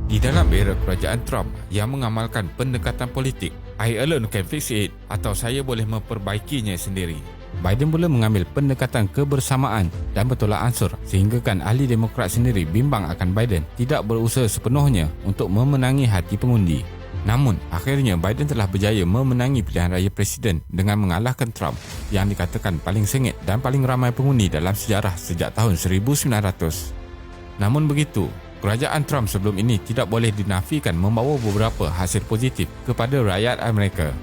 Di dalam era kerajaan Trump yang mengamalkan pendekatan politik, I alone can fix it atau saya boleh memperbaikinya sendiri, Biden pula mengambil pendekatan kebersamaan dan bertolak ansur sehinggakan ahli Demokrat sendiri bimbang akan Biden tidak berusaha sepenuhnya untuk memenangi hati pengundi. Namun, akhirnya Biden telah berjaya memenangi pilihan raya presiden dengan mengalahkan Trump yang dikatakan paling sengit dan paling ramai pengundi dalam sejarah sejak tahun 1900. Namun begitu, kerajaan Trump sebelum ini tidak boleh dinafikan membawa beberapa hasil positif kepada rakyat Amerika.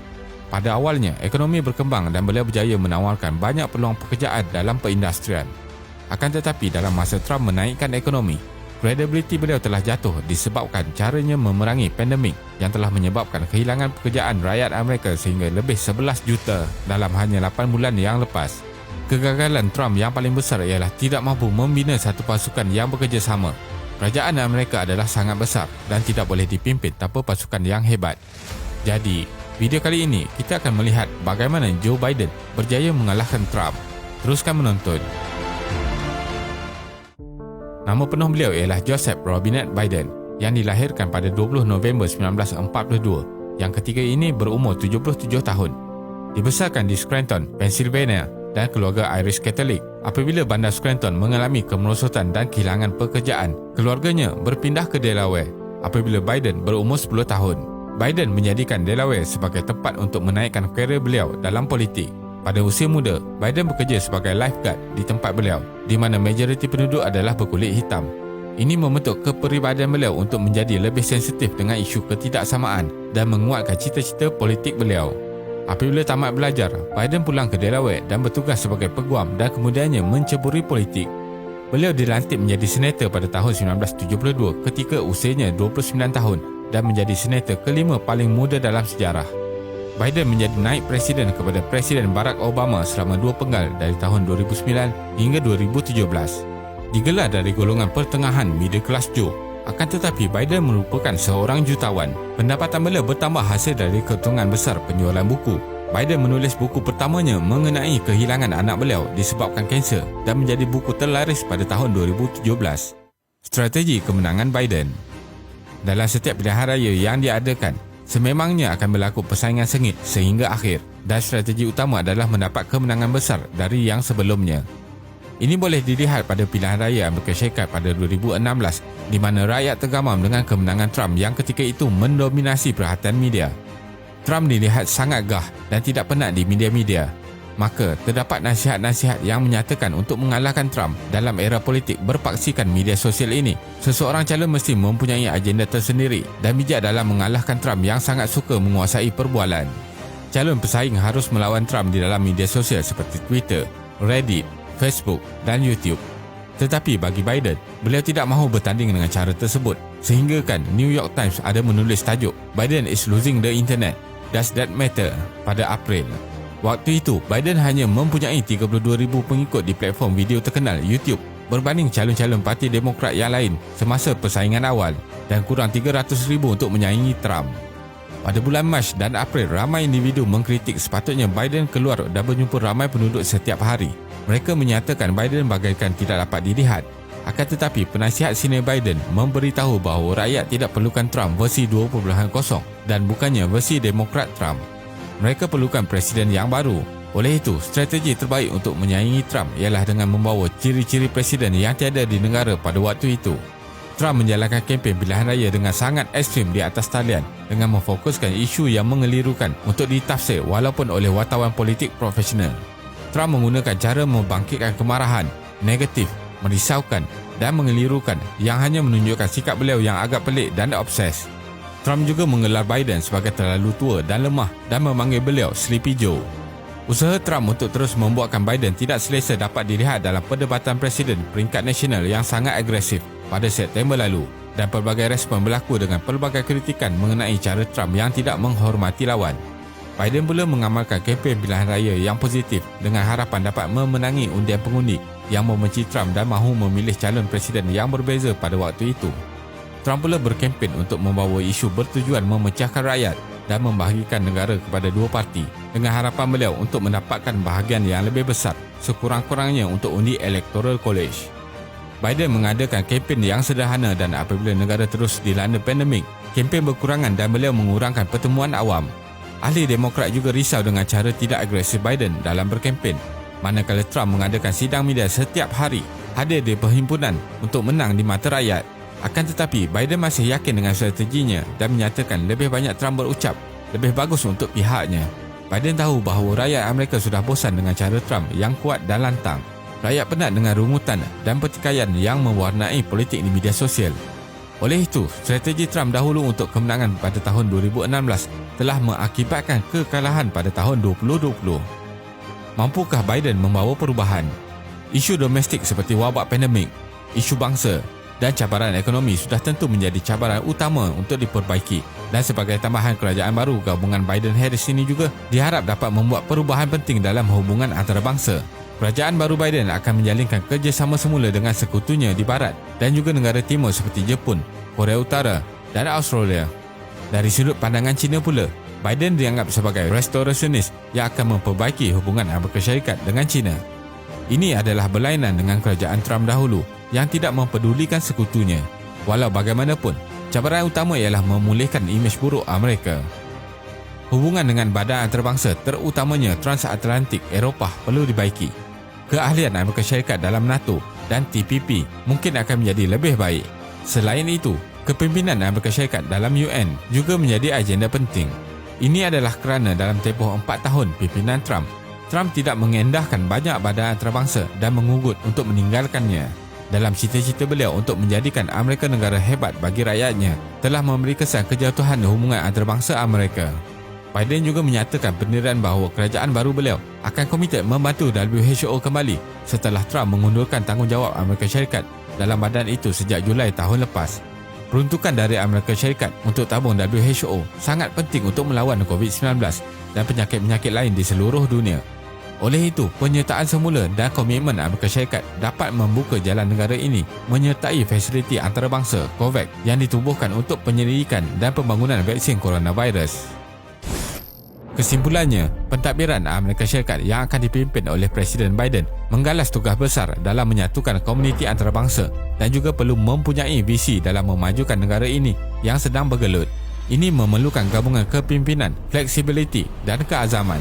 Pada awalnya, ekonomi berkembang dan beliau berjaya menawarkan banyak peluang pekerjaan dalam perindustrian. Akan tetapi dalam masa Trump menaikkan ekonomi, kredibiliti beliau telah jatuh disebabkan caranya memerangi pandemik yang telah menyebabkan kehilangan pekerjaan rakyat Amerika sehingga lebih 11 juta dalam hanya 8 bulan yang lepas. Kegagalan Trump yang paling besar ialah tidak mampu membina satu pasukan yang bekerjasama. Kerajaan Amerika adalah sangat besar dan tidak boleh dipimpin tanpa pasukan yang hebat. Jadi, video kali ini kita akan melihat bagaimana Joe Biden berjaya mengalahkan Trump. Teruskan menonton. Nama penuh beliau ialah Joseph Robinette Biden yang dilahirkan pada 20 November 1942, yang ketiga ini berumur 77 tahun. Dibesarkan di Scranton, Pennsylvania dan keluarga Irish Catholic. Apabila bandar Scranton mengalami kemerosotan dan kehilangan pekerjaan, keluarganya berpindah ke Delaware apabila Biden berumur 10 tahun. Biden menjadikan Delaware sebagai tempat untuk menaikkan karier beliau dalam politik. Pada usia muda, Biden bekerja sebagai lifeguard di tempat beliau, di mana majoriti penduduk adalah berkulit hitam. Ini membentuk kepribadian beliau untuk menjadi lebih sensitif dengan isu ketidaksamaan dan menguatkan cita-cita politik beliau. Apabila tamat belajar, Biden pulang ke Delaware dan bertugas sebagai peguam dan kemudiannya menceburi politik. Beliau dilantik menjadi senator pada tahun 1972 ketika usianya 29 tahun dan menjadi senator kelima paling muda dalam sejarah. Biden menjadi naib presiden kepada Presiden Barack Obama selama 2 penggal dari tahun 2009 hingga 2017. Digelar dari golongan pertengahan middle class Joe. Akan tetapi Biden merupakan seorang jutawan. Pendapatan beliau bertambah hasil dari keuntungan besar penjualan buku. Biden menulis buku pertamanya mengenai kehilangan anak beliau disebabkan kanser dan menjadi buku terlaris pada tahun 2017. Strategi kemenangan Biden. Dalam setiap pilihan raya yang diadakan, sememangnya akan berlaku persaingan sengit sehingga akhir, dan strategi utama adalah mendapat kemenangan besar dari yang sebelumnya. Ini boleh dilihat pada pilihan raya Amerika Syarikat pada 2016, di mana rakyat tergamam dengan kemenangan Trump yang ketika itu mendominasi perhatian media. Trump dilihat sangat gah dan tidak penat di media-media. Maka, terdapat nasihat-nasihat yang menyatakan untuk mengalahkan Trump dalam era politik berpaksikan media sosial ini, seseorang calon mesti mempunyai agenda tersendiri dan bijak dalam mengalahkan Trump yang sangat suka menguasai perbualan. Calon pesaing harus melawan Trump di dalam media sosial seperti Twitter, Reddit, Facebook dan YouTube. Tetapi bagi Biden, beliau tidak mahu bertanding dengan cara tersebut, sehinggakan New York Times ada menulis tajuk "Biden is losing the internet. Does that matter?" pada April. Waktu itu, Biden hanya mempunyai 32,000 pengikut di platform video terkenal YouTube berbanding calon-calon parti Demokrat yang lain semasa persaingan awal dan kurang 300,000 untuk menyaingi Trump. Pada bulan Mac dan April, ramai individu mengkritik sepatutnya Biden keluar dan berjumpa ramai penduduk setiap hari. Mereka menyatakan Biden bagaikan tidak dapat dilihat. Akan tetapi, penasihat senior Biden memberitahu bahawa rakyat tidak perlukan Trump versi 2.0 dan bukannya versi Demokrat Trump. Mereka perlukan presiden yang baru. Oleh itu, strategi terbaik untuk menyaingi Trump ialah dengan membawa ciri-ciri presiden yang tiada di negara pada waktu itu. Trump menjalankan kempen pilihan raya dengan sangat ekstrim di atas talian dengan memfokuskan isu yang mengelirukan untuk ditafsir walaupun oleh wartawan politik profesional. Trump menggunakan cara membangkitkan kemarahan, negatif, merisaukan dan mengelirukan yang hanya menunjukkan sikap beliau yang agak pelik dan obses. Trump juga menggelar Biden sebagai terlalu tua dan lemah dan memanggil beliau Sleepy Joe. Usaha Trump untuk terus membuatkan Biden tidak selesa dapat dilihat dalam perdebatan presiden peringkat nasional yang sangat agresif pada September lalu, dan pelbagai respon berlaku dengan pelbagai kritikan mengenai cara Trump yang tidak menghormati lawan. Biden pula mengamalkan kempen pilihan raya yang positif dengan harapan dapat memenangi undian pengundi yang membenci Trump dan mahu memilih calon presiden yang berbeza pada waktu itu. Trump pula berkempen untuk membawa isu bertujuan memecahkan rakyat dan membahagikan negara kepada dua parti dengan harapan beliau untuk mendapatkan bahagian yang lebih besar sekurang-kurangnya untuk undi Electoral College. Biden mengadakan kempen yang sederhana dan apabila negara terus dilanda pandemik, kempen berkurangan dan beliau mengurangkan pertemuan awam. Ahli Demokrat juga risau dengan cara tidak agresif Biden dalam berkempen, manakala Trump mengadakan sidang media setiap hari, hadir di perhimpunan untuk menang di mata rakyat. Akan tetapi, Biden masih yakin dengan strateginya dan menyatakan lebih banyak Trump berucap, lebih bagus untuk pihaknya. Biden tahu bahawa rakyat Amerika sudah bosan dengan cara Trump yang kuat dan lantang. Rakyat penat dengan rungutan dan pertikaian yang mewarnai politik di media sosial. Oleh itu, strategi Trump dahulu untuk kemenangan pada tahun 2016 telah mengakibatkan kekalahan pada tahun 2020. Mampukah Biden membawa perubahan? Isu domestik seperti wabak pandemik, isu bangsa dan cabaran ekonomi sudah tentu menjadi cabaran utama untuk diperbaiki. Dan sebagai tambahan, kerajaan baru gabungan Biden-Harris ini juga diharap dapat membuat perubahan penting dalam hubungan antarabangsa. Kerajaan baru Biden akan menjalinkan kerjasama semula dengan sekutunya di barat dan juga negara timur seperti Jepun, Korea Utara dan Australia. Dari sudut pandangan China pula, Biden dianggap sebagai restorasionis yang akan memperbaiki hubungan Amerika Syarikat dengan China. Ini adalah berlainan dengan kerajaan Trump dahulu yang tidak mempedulikan sekutunya. Walau bagaimanapun, cabaran utama ialah memulihkan imej buruk Amerika. Hubungan dengan badan antarabangsa terutamanya transatlantik Eropah perlu dibaiki. Keahlian Amerika Syarikat dalam NATO dan TPP mungkin akan menjadi lebih baik. Selain itu, kepimpinan Amerika Syarikat dalam UN juga menjadi agenda penting. Ini adalah kerana dalam tempoh 4 tahun pimpinan Trump tidak mengendahkan banyak badan antarabangsa dan mengugut untuk meninggalkannya. Dalam cita-cita beliau untuk menjadikan Amerika negara hebat bagi rakyatnya, telah memberi kesan kejatuhan hubungan antarabangsa Amerika. Biden juga menyatakan pendirian bahawa kerajaan baru beliau akan komited membantu WHO kembali setelah Trump mengundurkan tanggungjawab Amerika Syarikat dalam badan itu sejak Julai tahun lepas. Peruntukan dari Amerika Syarikat untuk tabung WHO sangat penting untuk melawan COVID-19 dan penyakit-penyakit lain di seluruh dunia. Oleh itu, penyertaan semula dan komitmen Amerika Syarikat dapat membuka jalan negara ini menyertai fasiliti antarabangsa COVAX yang ditubuhkan untuk penyelidikan dan pembangunan vaksin coronavirus. Kesimpulannya, pentadbiran Amerika Syarikat yang akan dipimpin oleh Presiden Biden menggalas tugas besar dalam menyatukan komuniti antarabangsa dan juga perlu mempunyai visi dalam memajukan negara ini yang sedang bergelut. Ini memerlukan gabungan kepimpinan, fleksibiliti dan keazaman.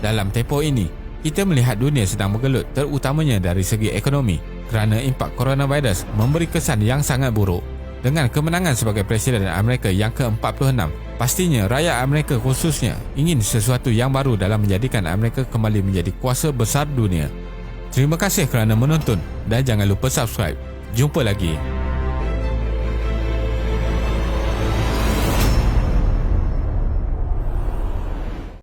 Dalam tempoh ini, kita melihat dunia sedang bergelut terutamanya dari segi ekonomi kerana impak coronavirus memberi kesan yang sangat buruk. Dengan kemenangan sebagai Presiden Amerika yang ke-46, pastinya rakyat Amerika khususnya ingin sesuatu yang baru dalam menjadikan Amerika kembali menjadi kuasa besar dunia. Terima kasih kerana menonton dan jangan lupa subscribe. Jumpa lagi.